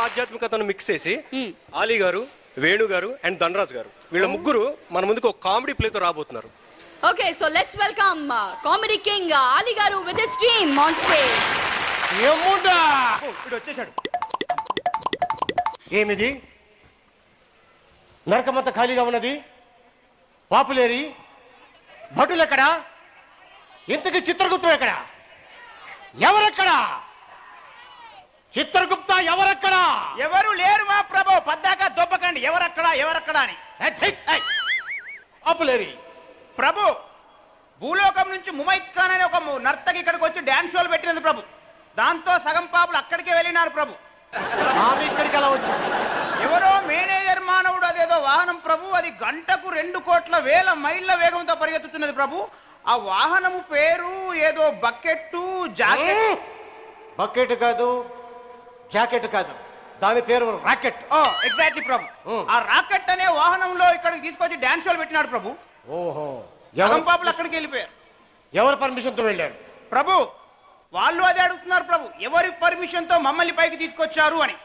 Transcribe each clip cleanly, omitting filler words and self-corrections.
ఆధ్యాత్మికతను మిక్స్ చేసి ఆలీ గారు, వేణు గారు అండ్ ధనరాజ్ గారు వీళ్ళ ముగ్గురు మన ముందుకు ఒక కామెడీ ప్లేతో రాబోతున్నారు. Okay, so let's welcome comedy king Ali గారు with his team on stage. ఏముందా ఇప్పుడు వచ్చేసాడు. ఏమిది నరకమంతా ఖాళీగా ఉన్నది, పాపులేరి భటులు ఎక్కడా? ఇంతకీ చిత్రగుప్తుడు ఎక్కడా? ఎవరెక్కడా? చిత్రగుప్త ఎవరెక్కడా? ఎవరు లేరు మా ప్రభు, పద్దాక దొబ్బకండి. ఎవరెక్కడా ఎవరెక్కడా అని. పాపులేరి ప్రభు, భూలోకం నుంచి ముమైత్ ఖాన్ అనే ఒక నర్తకి ఇక్కడికి వచ్చి డాన్స్ షోలు పెట్టినది ప్రభు. దాంతో సగం పాపులు అక్కడికే వెళ్ళినారు ప్రభు. ఇక్కడికి ఎలా వచ్చారు? ఎవరో మేనేజర్ మానవుడు అదేదో వాహనం ప్రభు, అది గంటకు 2 కోట్ల వేల మైళ్ళ వేగంతో పరిగెత్తుతున్నది ప్రభు. ఆ వాహనము పేరు ఏదో బకెట్టు జాకెట్. బకెట్ కాదు, జాకెట్ కాదు, దాని పేరు రాకెట్. ఎగ్జాక్ట్లీ ప్రభు. ఆ రాకెట్ అనే వాహనంలో ఇక్కడికి తీసుకొచ్చి డాన్స్ షోలు పెట్టినాడు ప్రభు. ఓహో, సగం పాపులు అక్కడికి వెళ్ళిపోయారు. ఎవరి పర్మిషన్ తో వెళ్ళారు ప్రభు? వాళ్ళు అదే అడుగుతున్నారు ప్రభు, ఎవరి పర్మిషన్ తో మమ్మల్ని పైకి తీసుకొచ్చారు అని.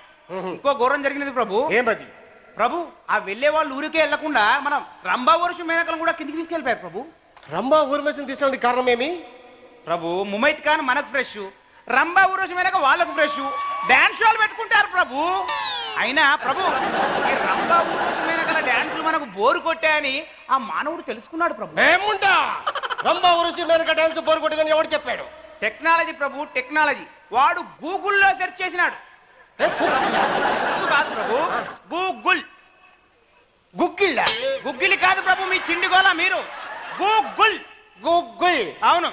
ఇంకో ఘోరం జరిగినది ప్రభు. ఏమది ప్రభు? ఆ వెళ్లే వాళ్ళు ఊరికే వెళ్లకుండా మనం రంభా వర్షం మేనకలను కూడా కిందికి తీసుకెళ్ళిపోయారు ప్రభు. రంభా ఊర్వశం తీసుకెళ్ళడానికి కారణం ఏమి ప్రభు? ముమైత్ ఖాన్ మనకు ఫ్రెష్, రంభా ఊర్వశం మేనక వాళ్ళకు ఫ్రెష్, డాన్స్ షోలు పెట్టుకుంటారు ప్రభు. అయినా ప్రభు, ఈ రంభా ఊర్వశం మేనకల డాన్సులు మనకు బోరు కొట్టాయని ఆ మానవుడు తెలుసుకున్నాడు ప్రభు. ఏముంటా రంభా ఊర్వశం మేనక డాన్స్ బోరు కొట్టదని ఎవడు చెప్పాడు? టెక్నాలజీ ప్రభు, టెక్నాలజీ. వాడు గూగుల్లో సెర్చ్ చేసినాడు. కాదు ప్రభు, గూగుల్. గుగ్గిళ్ళ గుగ్గిలి కాదు ప్రభు, మీ తిండి గోల మీరు. గూగుల్. గుగ్గుల్. అవును,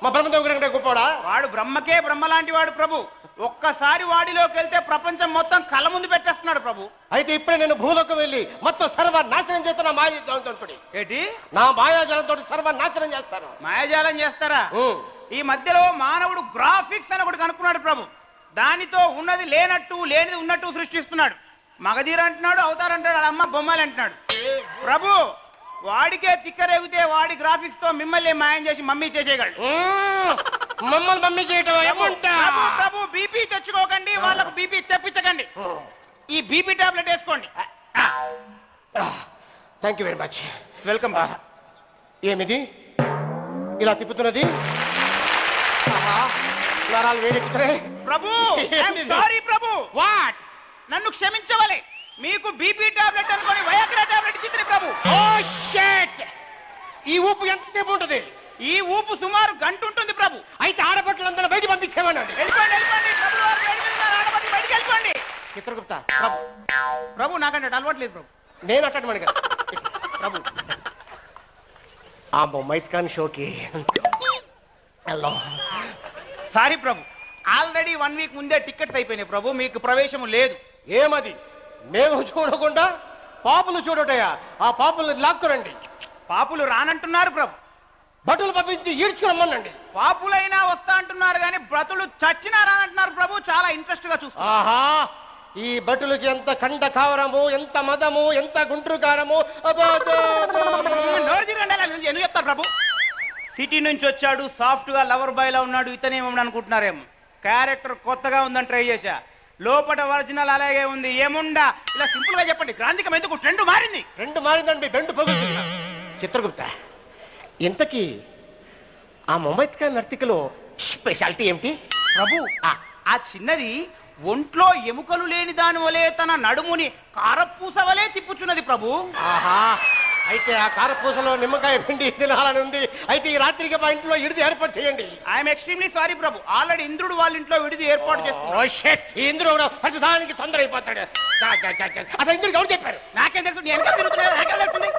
మా బ్రహ్మదేవుడి కంటే గొప్పవాడా? వాడు బ్రహ్మకే బ్రహ్మ లాంటి వాడు ప్రభు. ఒక్కసారి వాడిలోకి వెళ్తే ప్రపంచం మొత్తం కళ్ళ ముందు పెట్టేస్తున్నాడు ప్రభు. అయితే ఇప్పుడే నేను భూలోకం వెళ్ళి మొత్తం సర్వనాశనం చేస్తున్నా మాయాజాలంతో. ఏంటి? నా మాయాజాలంతో సర్వనాశనం చేస్తాను. మాయాజాలం చేస్తారా? ఈ మధ్యలో మానవుడు గ్రాఫిక్స్ అని ఒకటి కనుక్కున్నాడు ప్రభు. దానితో ఉన్నది లేనట్టు లేనిది ఉన్నట్టు సృష్టిస్తున్నాడు. మగధీర అంటున్నాడు, అవతార్ అంటాడు, అమ్మ బొమ్మలు అంటున్నాడు. ప్రభు వాడికే తిక్కరేగితే వాడి గ్రాఫిక్స్ తో మిమ్మల్ని మాయం చేసి మమ్మీ చేసేయగలడు. మమ్మల్ని మమ్మీ చేయటం ప్రభు బీపీ తెచ్చుకోకండి, వాళ్ళకు బీపీ తెప్పించకండి. ఈ బీపీ టాబ్లెట్ వేసుకోండి. Thank you very much. Welcome. ఏమిది ఇలా తిప్పుతున్నది? నరాలు వేడెక్కుతున్నాయి ప్రభు. Sorry Prabhu. వాట్? నన్ను క్షమించవలే. మీకు బీపీ టాబ్లెట్ అనుకొని వయాగ్రా టాబ్లెట్ ఇచ్చింది ప్రభు. Oh shit! ఈ ఊపు ఎంతసేపు ఉంటుంది? ఈ ఊపు సుమారు గంట ఉంటుంది ప్రభు. అయితే ఆడబట్టలందరూ బయట పంపించేమనండి. వెళ్ళిపోండి, వెళ్ళిపోండి. ప్రభు వారు బయటికి వెళ్తున్నారు, ఆడబట్టి బయటికి వెళ్ళిపోండి. చిత్రగుప్త ప్రభు, ప్రభు నాకంటే అలవాట్లేదు ప్రభు. నేను అట్టండి మనకి ప్రభు ఆ బొమ్మైత్ ఖాన్ షోకి హలో. సారీ ప్రభు, ఆల్రెడీ 1 వీక్ ముందే టికెట్స్ అయిపోయినాయి ప్రభు. మీకు ప్రవేశం లేదు. ఏమది? మేము చూడకుండా పాపులు చూడటయా? ఆ పాపుల్ని లాక్కురండి. పాపులు రానంటున్నారు ప్రభు. బట్టలు పంపించి ఈడ్చుకురమ్మనండి. పాపులైనా వస్తా అంటున్నారు కానీ బ్రతులు చచ్చినా రానంటున్నారు ప్రభు. చాలా ఇంట్రెస్ట్ గా చూస్తారు. ఆహా, ఈ బట్టులకి ఎంత కండ కావరము, ఎంత మదము, ఎంత గుంటూరు కారము. ఎందుకు చెప్తారు ప్రభు? సిటీ నుంచి వచ్చాడు, సాఫ్ట్ గా లవర్ బాయ్ లా ఉన్నాడు, ఇతనేమో అనుకుంటున్నారేమో. క్యారెక్టర్ కొత్తగా ఉందని ట్రై చేశా. లోపల ఒరిజినల్ అలాగే ఉంది. ఏముండా ఇలా సింపుల్ గా చెప్పండి. గ్రాంధికం ఎందుకు? ట్రెండ్ మారింది. రెండు మారిందండి, బెండు పగులుతుంది. చిత్రగుప్త, ఇంతకీ ఆ ముంబైత్ ఖాన్ నర్తికలో స్పెషాలిటీ ఏమిటి? ప్రభు ఆ చిన్నది ఒంట్లో ఎముకలు లేని దాని వలె తన నడుముని కారపూస వలె తిప్పుచున్నది ప్రభు. ఆహా, అయితే ఆ కారపూసలో నిమ్మకాయ పిండి తినాలని ఉంది. అయితే ఈ రాత్రికి మా ఇంట్లో విడిది ఏర్పాటు చేయండి. I'm extremely sorry Prabhu. Already ఇంద్రుడు వాళ్ళ ఇంట్లో విడిది ఏర్పాటు చేస్తున్నాడు. ఈ ఇంద్రుడు ప్రతిదానికి తొందర అయిపోతాడు. అసలు ఇంద్రుడికి ఎవరు చెప్పారు? నాకేం తెలుసు? నేను ఎంత తిరుగుతున్నాను, నాకేం తెలుస్తుంది?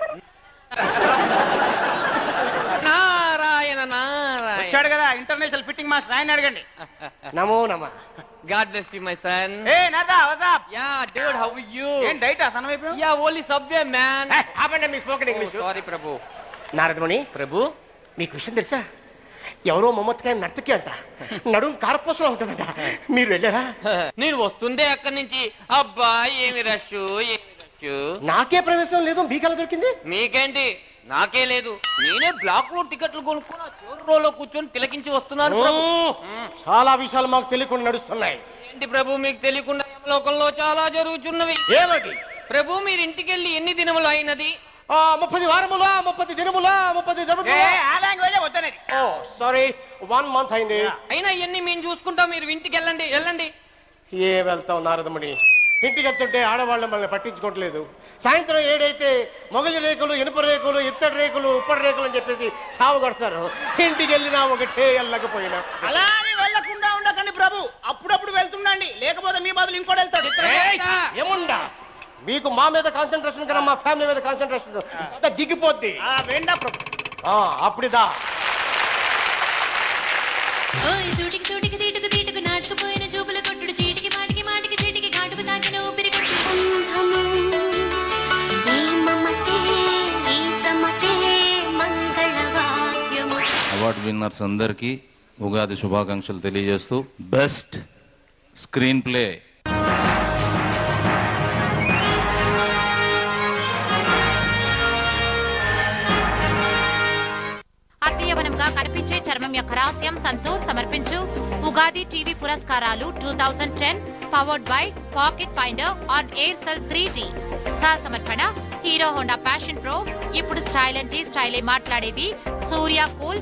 నారాయణ నారాయణ. వచ్చాడు కదా ఇంటర్నేషనల్ ఫిట్టింగ్ మాస్టర్, ఆయన అడగండి. నమో నమ. God bless you, my son. Hey, Nada, what's up? Yeah, dude, how are you? ఏం డైట్ అసనం అయిపోయావు? Yeah, only Subway, man. ఆపండి మీ spoken English. Sorry, Prabhu. Naradamuni, Prabhu? మీకు విషయం తెలుసా? ఎవరో మమ్మత్ ఖాన్ నర్తకి అంట, నడుము కారపూసలో ఉంటుందంట. మీరు వెళ్ళారా? నేను వస్తుందే అక్కడి నుంచి. అబ్బా ఏమి రష్, ఏమి రష్. నాకే ప్రవేశం లేదు, మీకెలా దొరికింది? మీకేంటి? నాకే లేదు. నేనే బ్లాక్ లో టికెట్లు కొనుక్కున్నా, చివరి రోలో కూర్చొని తిలకించి వస్తున్నాను ప్రభు. చాలా విషయాలు మాకు తెలియకుండా నడుస్తున్నాయి. ఏంటి ప్రభు మీకు తెలియకుండా లోకంలో చాలా జరుగుతున్నవి. ఏమిటి ప్రభు మీరు ఇంటికి వెళ్ళి ఎన్ని దినములు అయినది? 30 వారములా, 30 దినములా, 30 జరుగుతుందా? ఆ లాంగ్వేజ్ వద్దనేది. ఓ సారీ, 1 మంత్ అయింది. అయినా ఇవన్నీ మేము చూసుకుంటాం, మీరు ఇంటికి వెళ్ళండి. వెళ్ళండి. ఏ వెళ్తాం నారదముని, ఇంటికి వెళ్తుంటే ఆడవాళ్ళు మనల్ని పట్టించుకోవట్లేదు. సాయంత్రం 7 అయితే మొగలి రేకులు, ఇనుప రేకులు, ఇత్తడి రేకులు, ఉప్పటి రేకులు అని చెప్పేసి సాగు కొడతారు. ఇంటికి వెళ్ళినా ఒకటే వెళ్ళకపోయినా. అలా అని వెళ్ళకుండా ఉండకండి ప్రభు. అప్పుడప్పుడు వెళ్తుండండి, లేకపోతే మీ బదులు ఇంకోటి వెళ్తాడు. ఏముండా మీకు మా మీద కాన్సన్ట్రేషన్ కన్నా మా ఫ్యామిలీ మీద కాన్సన్ట్రేషన్ దిగిపోద్ది. వేండా ప్రభు. అప్పుడిదా సూటికి సూటికి తీటుకు తీటుకు నాటుకుపోయిన జూబుల కొట్టుడు చీటికి మాటికి మాటికి చీటికి ఘాటుకు తాకిన ఊపిరి అవార్డు విన్నర్స్ అందరికీ ఉగాది శుభాకాంక్షలు తెలియజేస్తూ బెస్ట్ స్క్రీన్ ప్లే అత్యవనంగా కనిపించే చర్మం యొక్క రహస్యం సంతూర్ సమర్పించు ఉగాది టీవీ పురస్కారాలు 2010 powered by pocket finder on Aircel 3G. సహ సమర్పణ హీరో హోండా ప్యాషన్ ప్రో. ఇప్పుడు స్టైల్ అంటే స్టైలే మాట్లాడేది సూర్య కూల్.